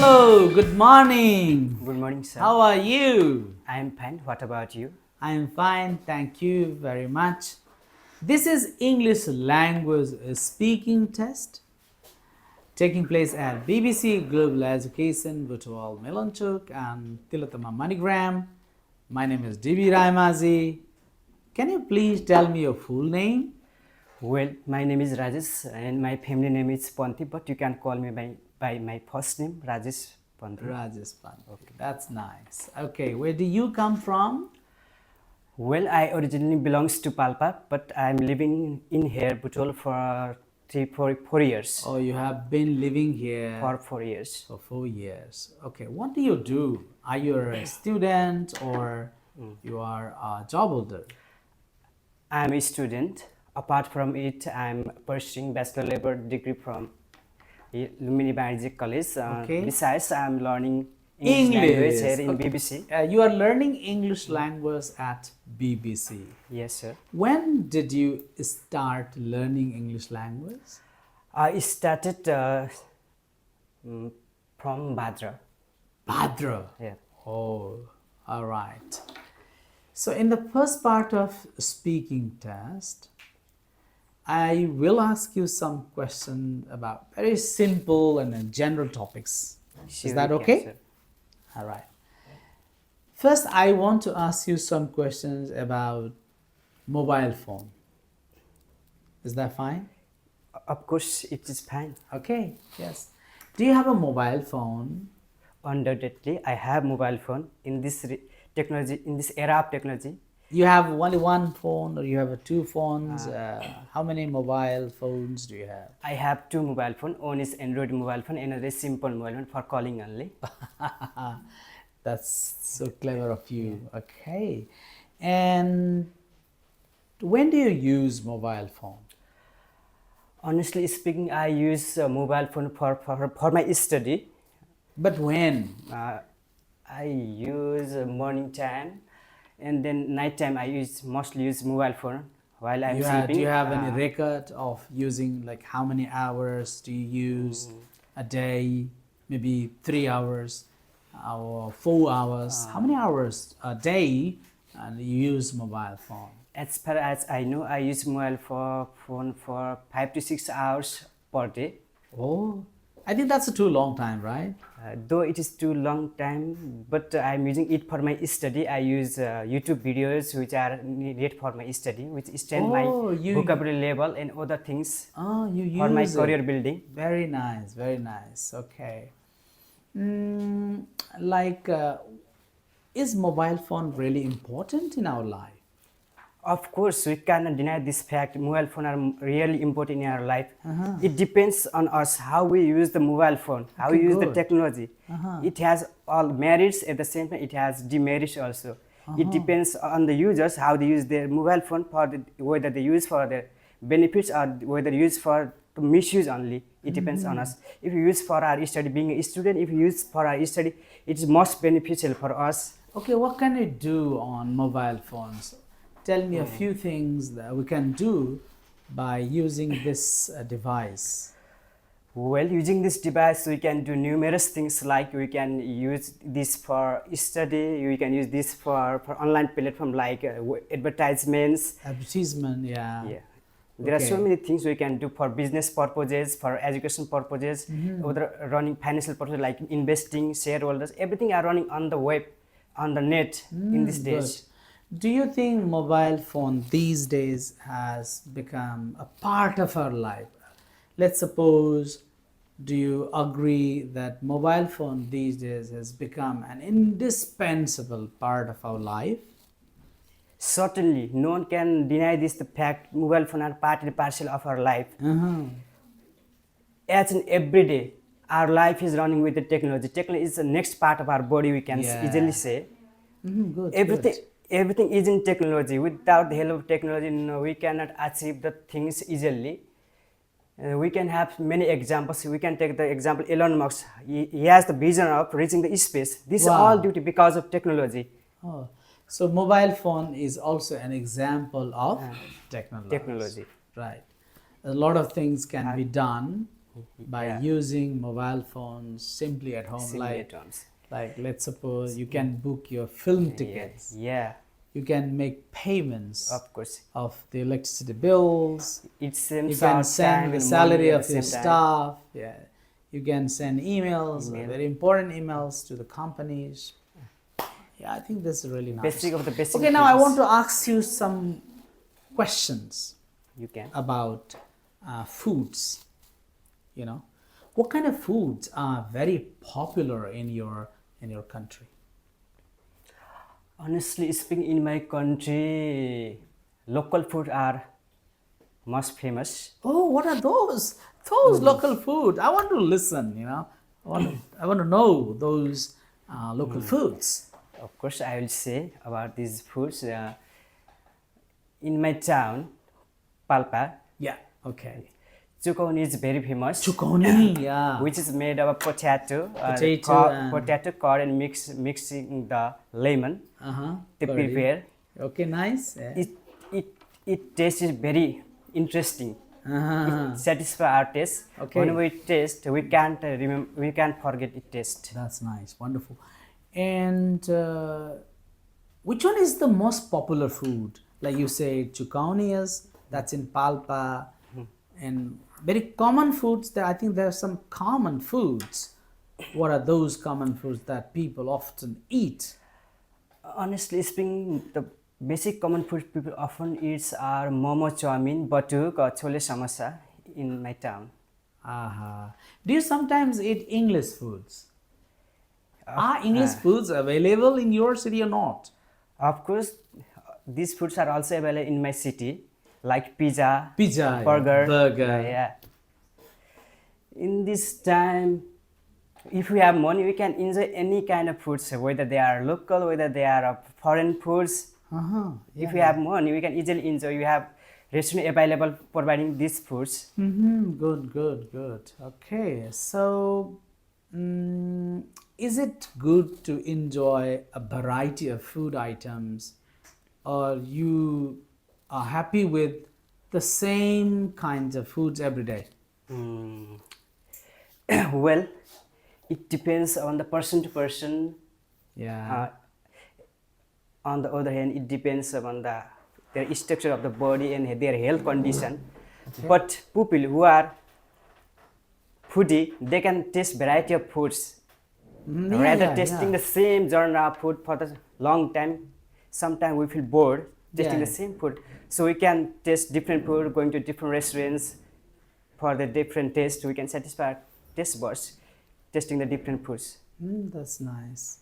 Hello, good morning. Good morning, sir. How are you? I am fine. What about you? I am fine, thank you very much. This is English language speaking test taking place at BBC Global Education, Butwal, Milanchowk and Tilottama, Manigram. My name is RAYAMAJHI. Can you please tell me your full name? Well, my name is Rajesh and my family name is Panti, but you can call me by my first name, Rajesh Panti. Rajesh Panti. Okay, that's nice. Okay, where do you come from? Well, I originally belongs to Palpa, but I am living in here, Butwal, for 4 years. Oh, you have been living here For 4 years. for 4 years. Okay, what do you do? Are you a student or you are a job holder? I am a student. Apart from it, I am pursuing bachelor level degree from Manipath College. Okay. Besides, I am learning English language here in Okay. BBC. You are learning English language at BBC. Yes, sir. When did you start learning English language? I started from Bhadra. Bhadra. Yeah. Oh, all right. So in the first part of speaking test, I will ask you some questions about very simple and general topics. Sure, Is that you can, okay? sir. All right. First, I want to ask you some questions about mobile phone. Is that fine? Of course, it is fine. Okay, yes. Do you have a mobile phone? Undoubtedly, I have mobile phone in this technology, in this era of technology. You have only one phone or you have two phones? How many mobile phones do you have? I have two mobile phone. One is Android mobile phone, and another is simple mobile phone for calling only. That's so clever of you. Okay. And when do you use mobile phone? Honestly speaking, I use mobile phone for my study. But when? I use morning time, and then night time I mostly use mobile phone while I'm sleeping. Do you have any record of using, like, how many hours do you use a day? Maybe 3 hours or 4 hours? How many hours a day you use mobile phone? As far as I know, I use mobile phone for 5 to 6 hours per day. Oh, I think that's a too long time, right? Though it is too long time, but I'm using it for my study. I use YouTube videos which are needed for my study, which extend my vocabulary level and other things Oh, you use for my it. career building. Very nice, very nice. Okay. Is mobile phone really important in our life? Of course, we cannot deny this fact. Mobile phone are really important in our life. It depends on us how we use the mobile phone, how we use the good. technology. It has all merits, at the same time it has demerits also. It depends on the users how they use their mobile phone, whether they use for their benefits or whether they use for to misuse only. It depends on us. If you use for our study, being a student, if you use for our study, it is most beneficial for us. Okay, what can we do on mobile phones? Tell me a few things that we can do by using this device. Well, using this device, we can do numerous things, like we can use this for study, we can use this for online platform like advertisements. Advertisement, yeah. Yeah. There are so many things we can do for business purposes, for education purposes, other running financial purposes like investing, shareholders, everything are running on the web, on the net in these days. Good. Do you think mobile phone these days has become a part of our life? Let's suppose, do you agree that mobile phone these days has become an indispensable part of our life? Certainly, no one can deny this the fact. Mobile phone are part and parcel of our life. As in every day, our life is running with the technology. Technology is the next part of our body, we can easily say. Good. Everything is in technology. Without the help of technology, no, we cannot achieve the things easily. We can have many examples. We can take the example Elon Musk. He has the vision of reaching the space. This is all due to because of technology. Oh, so mobile phone is also an example of technology. Technology. Right. A lot of things can be done by using mobile phones simply at home. Simply at homes. Like let's suppose you can book your film tickets. Yeah, You can make payments of course. of the electricity bills. It seems You can send the salary of your staff. Yeah. You can send emails, very important emails to the companies. Yeah, I think that's really nice. Basic of the basic. Okay, now I want to ask you some questions You can. about foods. You know, what kind of foods are very popular in your country? Honestly speaking, in my country, local food are most famous. Oh, what are those? Those local food. I want to listen. You know, I want to know those local foods. Of course, I will say about these foods. In my town, Palpa, Yeah. Okay. chukoni is very famous. Chukoni. Yeah. Which is made of potato, Potato corn, and mixing the lemon. They Curry. prepare. Okay. Nice. Yeah. It tastes very interesting. It satisfies our taste. Okay. When we taste, we can't remember. We can't forget it taste. That's nice. Wonderful. And which one is the most popular food? Like you say, Chukonias, that's in Palpa, and very common foods. I think there are some common foods. What are those common foods that people often eat? Honestly speaking, the basic common food people often eat are momo, chowmin, batuk, or chole samosa in my town. Do you sometimes eat English foods? Are English foods available in your city or not? Of course, these foods are also available in my city, like pizza, Burger. yeah. In this time, if we have money, we can enjoy any kind of foods, whether they are local, whether they are foreign foods. If we have money, we can easily enjoy. We have restaurant available providing these foods. Good. Okay, so is it good to enjoy a variety of food items, or you are happy with the same kinds of foods every day? Well, it depends on the person to person. Yeah. On the other hand, it depends on their structure of the body and their health condition. But people who are foodie, they can taste variety of foods. Rather tasting the same genre of food for the long time, sometimes we feel bored tasting the same food. So we can taste different food, going to different restaurants for the different taste. We can satisfy our taste buds tasting the different foods. That's nice.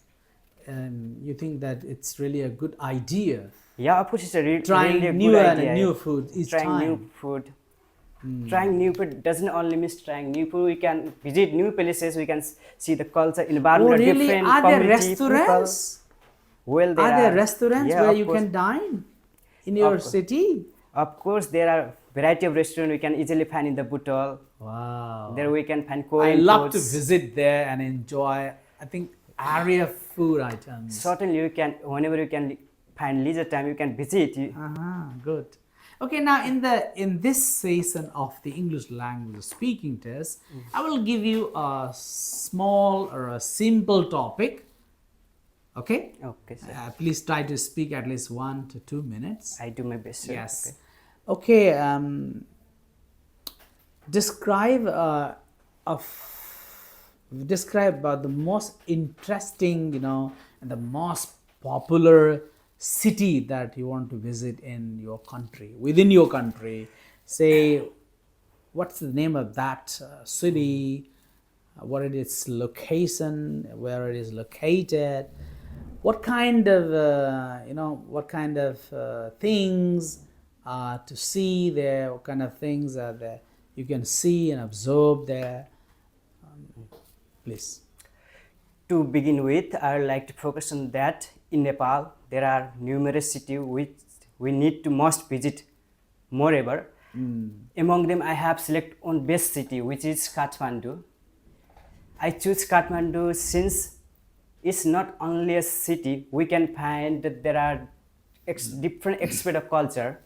And you think that it's really a good idea? Yeah, of course, it's a Trying really new good and idea. new food each Trying time. new food. Trying new food doesn't only mean trying new food. We can visit new places. We can see the culture, environment, Oh, really? different Are there community, restaurants? people. Well, Are there restaurants yeah, where of you course. can dine in your city? Of course, there are variety of restaurants we can easily find in the Butwal. Wow. There we can find I Korean love to foods. visit there and enjoy, I think, area food items. Certainly, you can, whenever you can find leisure time, you can visit. Good. Okay, now in this season of the English language speaking test, I will give you a small or a simple topic. Okay? Okay, sir. Please try to speak at least 1 to 2 minutes. I do my best, sir. Yes. Okay. Describe describe about the most interesting, and the most popular city that you want to visit in your country, within your country. Say, what's the name of that city? What is its location? Where it is located? What kind of things to see there? What kind of things are there you can see and observe there? Please. To begin with, I would like to focus on that in Nepal, there are numerous cities which we need to must visit moreover. Among them, I have selected one best city, which is Kathmandu. I choose Kathmandu since it's not only a city, we can find that there are different aspects of culture.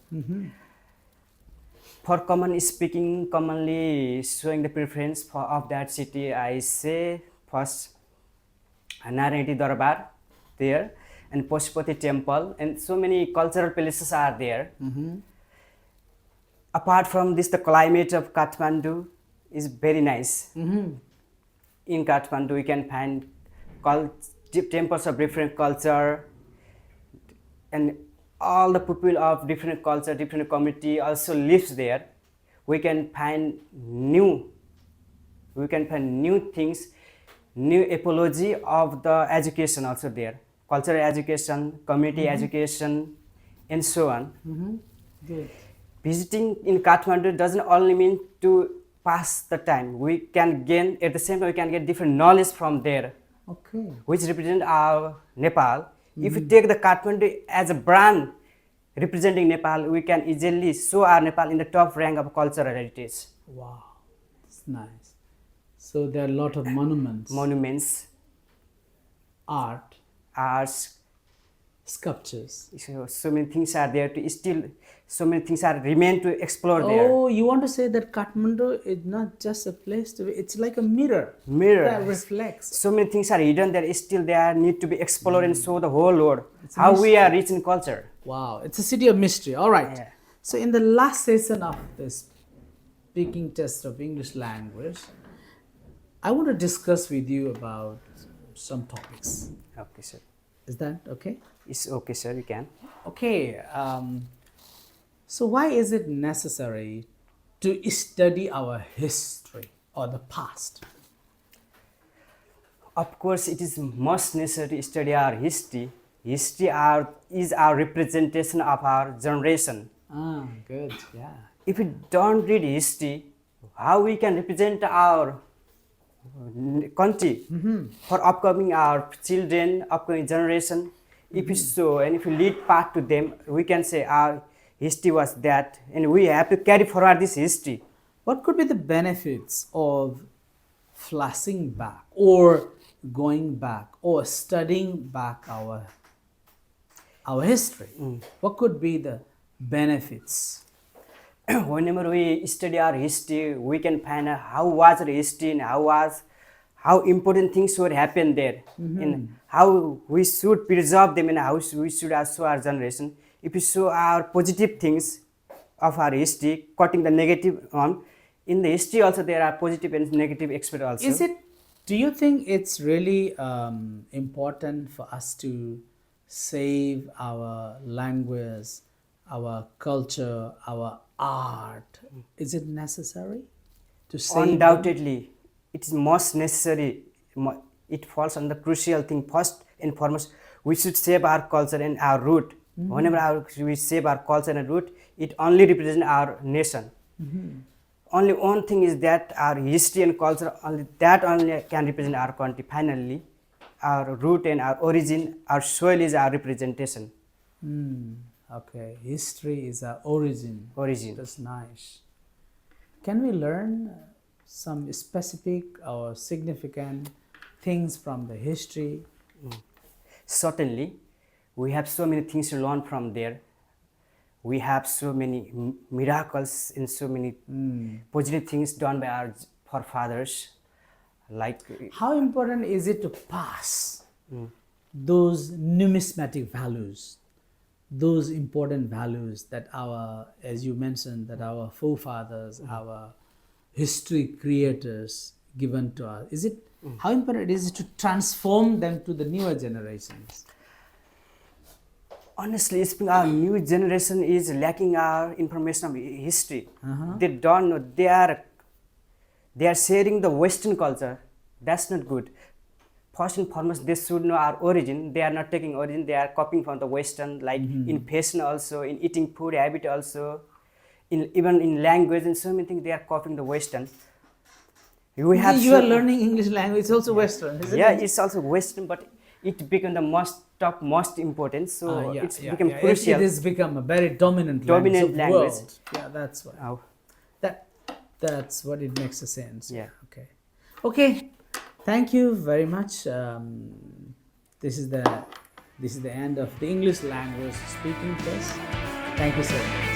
For common speaking, commonly showing the preference of that city, I say first Narayati Darbar there, and Pashupati temple, and so many cultural places are there. Apart from this, the climate of Kathmandu is very nice. In Kathmandu, we can find temples of different culture, and all the people of different culture, different community also lives there. We can find new things, new apology of the education also there. Cultural education, community education, and so on. Good. Visiting in Kathmandu doesn't only mean to pass the time. We can gain, at the same time, we can get different knowledge from there, Okay. which represent our Nepal. If we take the Kathmandu as a brand representing Nepal, we can easily show our Nepal in the top rank of cultural heritage. Wow, that's nice. So there are a lot of monuments, art, Arts, sculptures. so many things are there to still, so many things are remain to explore there. Oh, you want to say that Kathmandu is not just a place to be, it's like a mirror. Mirror. That reflects. So many things are hidden there, still they are need to be explored and show the whole world how we are rich in culture. Wow, it's a city of mystery. All right. Yeah. So in the last session of this speaking test of English language, I want to discuss with you about some topics. Okay, sir. Is that okay? It's okay, sir. You can. Okay. So why is it necessary to study our history or the past? Of course, it is most necessary to study our history. History is our representation of our generation. Ah, good. Yeah. If we don't read history, how we can represent our country for upcoming our children, upcoming generation? If we show and if we lead path to them, we can say our history was that, and we have to carry forward this history. What could be the benefits of flashing back or going back or studying back our history? What could be the benefits? Whenever we study our history, we can find out how was our history and how important things would happen there, and how we should preserve them and how we should show our generation. If we show our positive things of our history, cutting the negative on, in the history also there are positive and negative aspects also. Do you think it's really important for us to save our language, our culture, our art? Is it necessary to save them? Undoubtedly, it is most necessary. It falls on the crucial thing. First and foremost, we should save our culture and our root. Whenever we save our culture and root, it only represents our nation. Only one thing is that our history and culture, only can represent our country. Finally, our root and our origin, our soil is our representation. Okay, history is our origin. Origin. That's nice. Can we learn some specific or significant things from the history? Certainly, we have so many things to learn from there. We have so many miracles and so many positive things done by our forefathers. Like, how important is it to pass those numismatic values, those important values that as you mentioned, that our forefathers, our history creators given to us? How important is it to transform them to the newer generations? Honestly speaking, our new generation is lacking our information of history. They don't know. They are sharing the Western culture. That's not good. First and foremost, they should know our origin. They are not taking origin. They are copying from the Western, like in fashion also, in eating food habit also, even in language and so many things. They are copying the Western. You are learning English language. It's also Western, isn't it? Yeah, it's also Western, but it became the most important. So it's become crucial. It has become a very dominant language of the world. Yeah, that's why. Oh. That's what it makes a sense. Yeah. Okay. Thank you very much. This is the end of the English language speaking test. Thank you, sir.